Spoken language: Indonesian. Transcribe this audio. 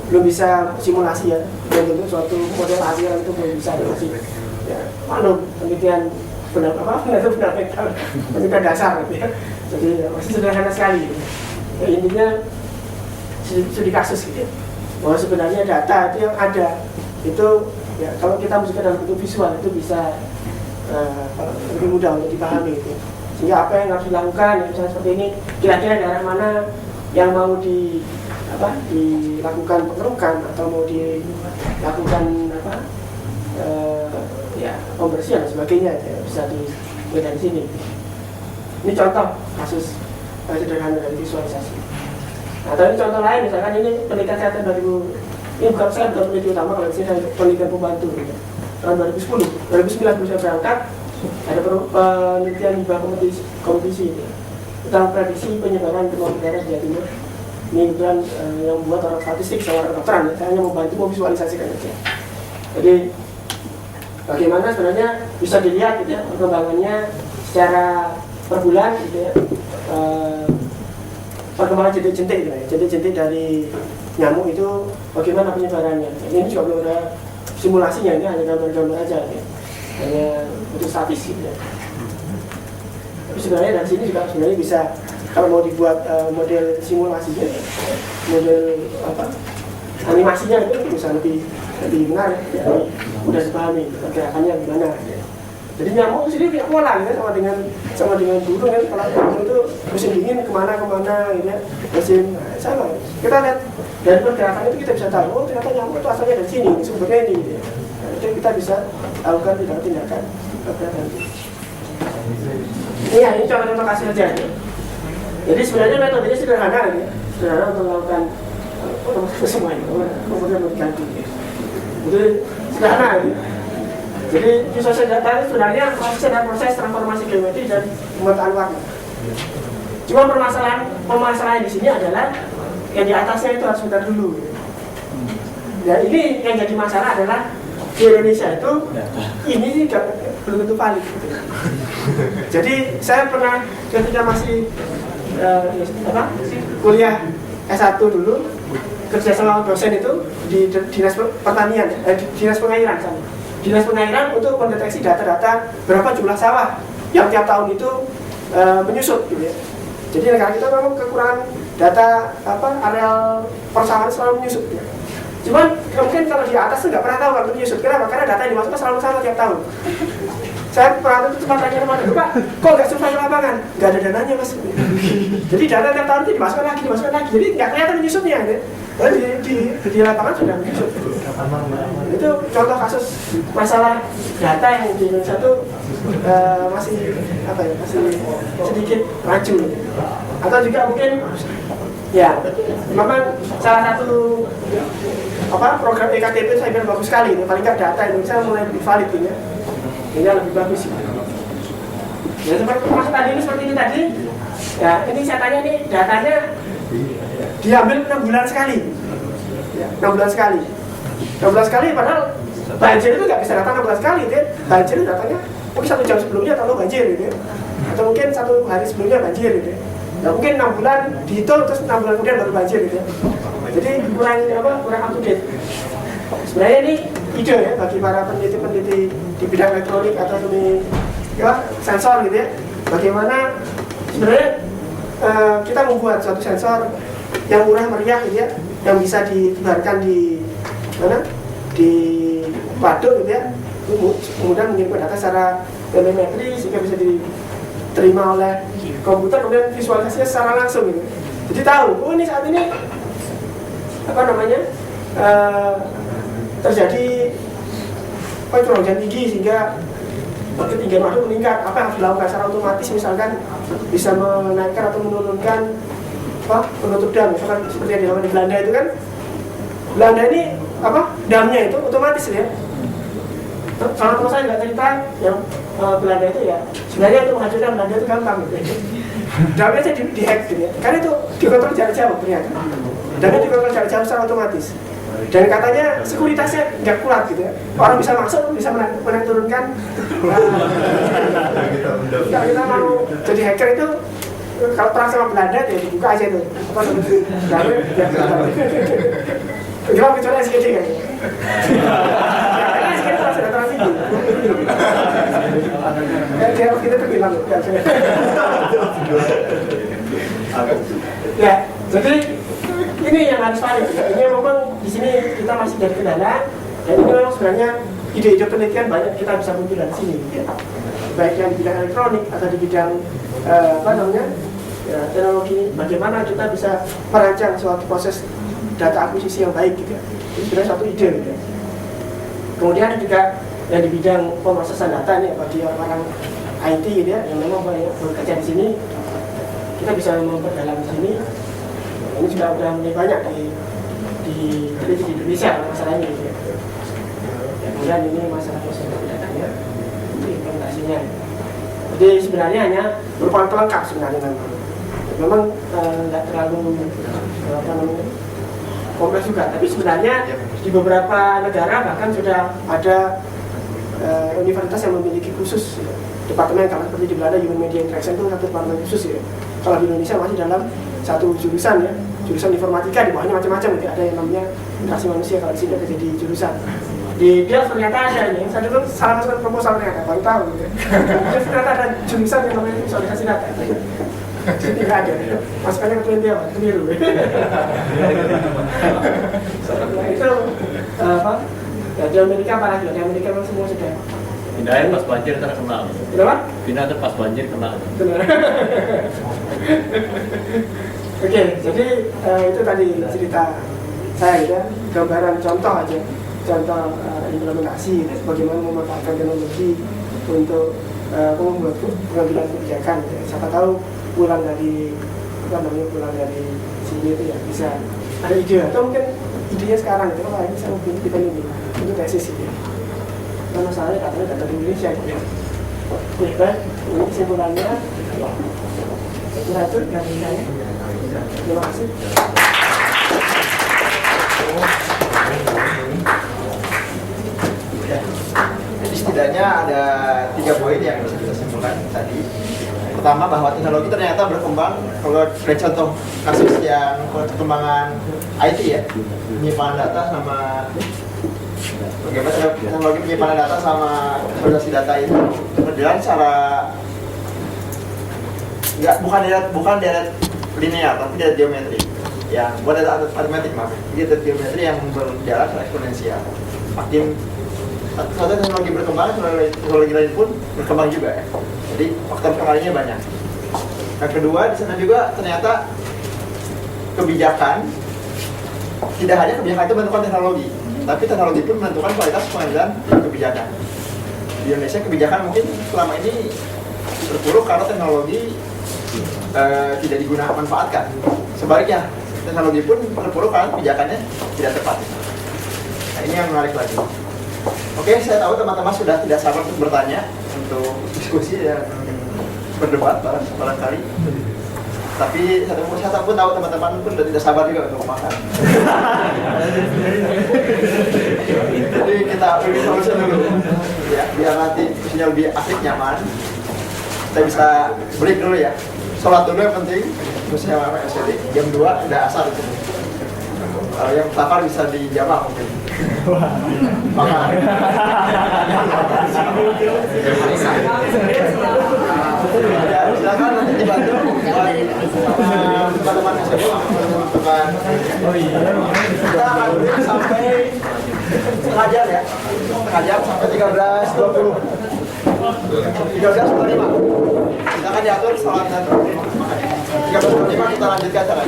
belum bisa simulasi ya, untuk suatu model aliran itu belum bisa masih ya, penelitian penelitian dasar gitu ya. Jadi masih sederhana sekali ya, intinya studi kasus gitu ya. Bahwa sebenarnya data itu yang ada itu ya, kalau kita masukkan dalam bentuk visual itu bisa lebih mudah untuk dipahami gitu. Sehingga apa yang harus dilakukan ya, misalnya seperti ini, kira-kira daerah mana yang mau dilakukan pengerukan atau mau dilakukan pembersihan dan sebagainya ya, bisa dilihat dari sini. Ini contoh kasus sederhana dari visualisasi. Nah, tapi contoh lain misalkan ini penelitian kesehatan 2000, ini bukan penelitian utama, kalau ini saya penelitian pembantu gitu. Tahun 2009 saya berangkat, ada penelitian hibah kompetisi gitu, tentang prediksi penyebaran demam berdarah di Jawa Timur. Ini kebetulan yang membuat orang statistik, seorang kedokteran, saya hanya membantu memvisualisasikan aja. Jadi bagaimana sebenarnya bisa dilihat gitu ya, perkembangannya secara per bulan gitu ya, perkembangan jentik-jentik gitu ya, jentik-jentik dari nyamuk itu bagaimana penyebarannya. Ini juga belum ada simulasinya, ini hanya gambar-gambar aja gitu, hanya untuk statis gitu ya. Tapi sebenarnya dari sini juga sebenarnya bisa, kalau mau dibuat model simulasinya, model animasinya itu bisa lebih menarik, ya, mudah dipahami gerakannya gimana. Ya. Jadi nyamuk sendiri punya pola gitu, sama dengan burung kan, kalau burung itu musim dingin kemana gitu ya, musim sama. Kita lihat dari pergerakan itu kita bisa tahu, oh ternyata nyamuk itu asalnya dari sini, sumbernya ini. Gitu ya. Nah, itu kita bisa lakukan tindakan pergerakan. Ini contoh kasus saja. Ya. Jadi sebenarnya metodenya sederhana ya, sederhana untuk melakukan semua ini, kemudian diganti. Itu sederhana ya. Jadi visualisasi data itu sebenarnya proses transformasi geometri dan pemetaan warna. Cuma permasalahan di sini adalah yang di atasnya itu harus muter dulu. Ya ini yang jadi masalah adalah di Indonesia itu ini juga belum tentu valid. Gitu. Jadi saya pernah ketika masih kuliah S1 dulu kerja sama dosen itu di dinas pertanian, dinas pengairan sana. Dinas pengairan untuk mendeteksi data-data berapa jumlah sawah yang tiap tahun itu menyusut gitu ya. Jadi negara kita memang kekurangan data areal persawahan selalu menyusut ya. Cuman mungkin kalau di atas itu nggak pernah tahu kalau menyusut. Kenapa? Karena data yang dimasukkan selalu sama tiap tahun. Saya pernah itu cuma tanya teman, Pak, kok nggak survei lapangan? Nggak ada dananya mas. Jadi data tiap tahun itu dimasukkan lagi. Jadi nggak kelihatan menyusutnya gitu. Di lapangan sudah menyusut. Itu contoh kasus masalah data yang di Indonesia itu masih sedikit maju. Atau juga mungkin ya memang salah satu program EKTP saya kira bagus sekali. Paling nggak data Indonesia mulai lebih valid ini. Ini lebih bagus. Ya seperti maksud tadi ini seperti ini tadi. Ya ini saya tanya nih datanya diambil 6 bulan sekali. Ya, 6 bulan sekali. 6 bulan sekali padahal banjir itu nggak bisa datang 6 bulan sekali, gitu. Banjir datangnya mungkin 1 jam sebelumnya atau banjir gitu. Atau mungkin 1 hari sebelumnya banjir gitu. Nah, mungkin 6 bulan dihitung terus 6 bulan kemudian baru banjir gitu. Jadi kurang up to date. Sebenarnya ini ide ya bagi para peneliti-peneliti di bidang elektronik atau sensor gitu ya. Bagaimana sebenarnya kita membuat suatu sensor yang murah meriah gitu ya, yang bisa disebarkan di waduk gitu ya, kemudian mengirimkan data secara telemetri sehingga bisa diterima oleh komputer, kemudian visualisasinya secara langsung gitu. Jadi tahu, oh ini saat ini terjadi curah hujan tinggi sehingga ketinggian waduk meningkat. Apa yang harus dilakukan secara otomatis, misalkan bisa menaikkan atau menurunkan penutup dam, misalkan seperti yang dilakukan di Belanda itu kan. Belanda ini damnya itu otomatis ya. Kalau teman saya nggak cerita yang Belanda itu ya sebenarnya untuk menghancurkan Belanda itu gampang gitu. Damnya saya di-hack gitu ya. Karena itu dikontrol jarak jauh ternyata. Damnya dikontrol jarak jauh secara otomatis. Dan katanya sekuritasnya nggak kuat gitu ya. Orang bisa masuk, bisa menurunkan. Kalau kita mau jadi hacker itu Kalau perang sama Belanda ya dibuka aja tuh. Apa namanya? Gimana kecuali SKD kan? Karena SKD terasa dataran tinggi. Dia kita tuh bilang ya, jadi ini yang harus valid. Ini memang di sini kita masih dari kendala. Dan ini memang sebenarnya ide-ide penelitian banyak kita bisa munculkan dari sini. Ya. Baik yang di bidang elektronik atau di bidang teknologi, bagaimana kita bisa merancang suatu proses data akuisisi yang baik gitu ya. Itu sebenarnya suatu ide gitu ya. Kemudian juga yang di bidang pemrosesan data ini bagi orang-orang IT gitu ya, yang memang bekerja di sini, kita bisa memperdalam di sini. Ini sudah mulai banyak di Indonesia masalah ini gitu ya. Kemudian ini masalah proses datanya, itu implementasinya. Jadi sebenarnya hanya merupakan pelengkap sebenarnya memang nggak terlalu kompleks juga. Tapi sebenarnya di beberapa negara bahkan sudah ada universitas yang memiliki khusus departemen, kalau seperti di Belanda Human Media Interaction itu satu departemen khusus ya. Kalau di Indonesia masih dalam satu jurusan ya, jurusan informatika, di bawahnya macam-macam ya. Ada yang namanya interaksi manusia, kalau di sini ada jadi jurusan. Di Bias ternyata ada ini, saya dulu salah masukkan proposal ternyata, baru tahu gitu. Jadi ternyata ada jurusan yang namanya visualisasi data. Jadi nggak ada, masukannya ke penelitian, keliru. Itu apa? Ya, di Amerika apalagi? Di Amerika memang semua sudah. Pindahin pas banjir terkena. Kenapa? Pindah pas banjir kena. Benar. Oke, jadi itu tadi cerita saya ya, gambaran contoh aja. Contoh implementasi bagaimana memanfaatkan teknologi untuk membuat pengambilan kebijakan. Ya. Siapa tahu pulang dari sini itu ya bisa ada ide atau mungkin idenya sekarang itu ini saya mungkin kita ini itu tesis ya. Karena masalahnya katanya data di Indonesia ya. Oke, baik, ini kesimpulannya itu dari saya. Terima kasih. Jadi setidaknya ada 3 poin yang bisa kita simpulkan tadi. Pertama, bahwa teknologi ternyata berkembang. Kalau ada contoh kasus yang perkembangan IT ya, penyimpanan data sama bagaimana teknologi penyimpanan data sama konsolidasi data itu berjalan secara bukan deret linear tapi deret geometri. Yang bukan deret aritmetik jadi deret geometri yang berjalan secara eksponensial. Makin satu teknologi berkembang, teknologi lain pun berkembang juga ya. Jadi faktor pengalinya banyak. Yang kedua, di sana juga ternyata kebijakan tidak hanya kebijakan itu menentukan teknologi, tapi teknologi pun menentukan kualitas pengambilan kebijakan. Di Indonesia kebijakan mungkin selama ini terpuruk karena teknologi tidak digunakan manfaatkan. Sebaliknya, teknologi pun terpuruk karena kebijakannya tidak tepat. Nah, ini yang menarik lagi. Oke, saya tahu teman-teman sudah tidak sabar untuk bertanya, untuk diskusi dan berdebat barangkali. Tapi saya pun tahu teman-teman pun sudah tidak sabar juga untuk makan. Jadi kita pilih solusi dulu, ya, biar nanti diskusinya lebih asik, nyaman. Kita bisa break dulu ya. Sholat dulu yang penting. Khususnya SED jam 2 udah asar itu. Kalau yang safar bisa dijamah mungkin. Makan. Ya, silakan nanti dibantu teman-teman SED teman-teman. Kita akan break sampai setengah jam ya. Setengah jam sampai 13.20. 13.45. Silakan diatur sholat dan 13.45 kita lanjutkan acara.